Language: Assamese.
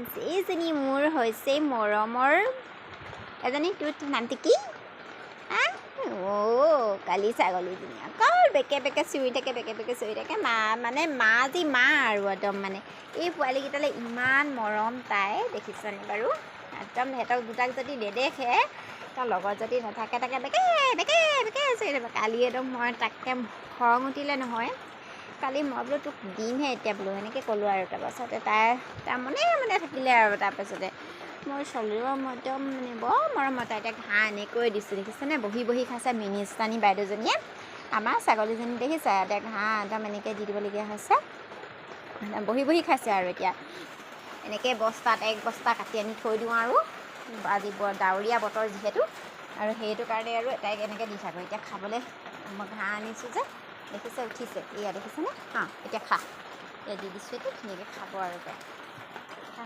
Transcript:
ফ্ৰেণ্ডছ, এইজনী মোৰ হৈছে মৰমৰ এজনী। তোৰ নামটো কি? কালি ছাগলীজনী অকল বেকে বেকে চিঞৰি থাকে, বেকে বেকে চিঞৰি থাকে। মা মানে মা আৰু একদম মানে এই পোৱালীকেইটালৈ ইমান মৰম তাই, দেখিছনে বাৰু? একদম সিহঁতক দুটাক যদি নেদেখে, তাৰ লগত যদি নাথাকে, তাকে বেকে বেকে বেকে চিঞৰি থাকিব। কালি একদম মই তাকে খং উঠিলে নহয়, কালি মই বোলো তোক দিমহে এতিয়া বোলো, সেনেকৈ ক'লোঁ আৰু। তাৰপাছতে তাৰ মনে মনে থাকিলে আৰু। তাৰপাছতে মোৰ ছোৱালীও মই একদম মানে বৰ মৰমত, তাই এতিয়া ঘাঁহ এনেকৈ দিছোঁ, দেখিছেনে? বহি বহি খাইছে মিনিষ্টানী বাইদেউজনীয়ে। আমাৰ ছাগলীজনী দেখিছে, এতিয়া ঘাঁহ একদম এনেকৈ দি দিবলগীয়া হৈছে, বহি বহি খাইছে আৰু। এতিয়া এনেকৈ এক বস্তা কাটি আনি থৈ দিওঁ আৰু, আজি ডাৱৰীয়া বতৰ যিহেতু, আৰু সেইটো কাৰণে আৰু তাইক এনেকৈ দি থাকোঁ। এতিয়া খাবলৈ মই ঘাঁহ আনিছোঁ যে, দেখিছে উঠিছে, এয়া দেখিছেনে? এতিয়া খা, এয়া দি দিছোঁ, এইটো ধুনীয়াকৈ খাব আৰু তাই।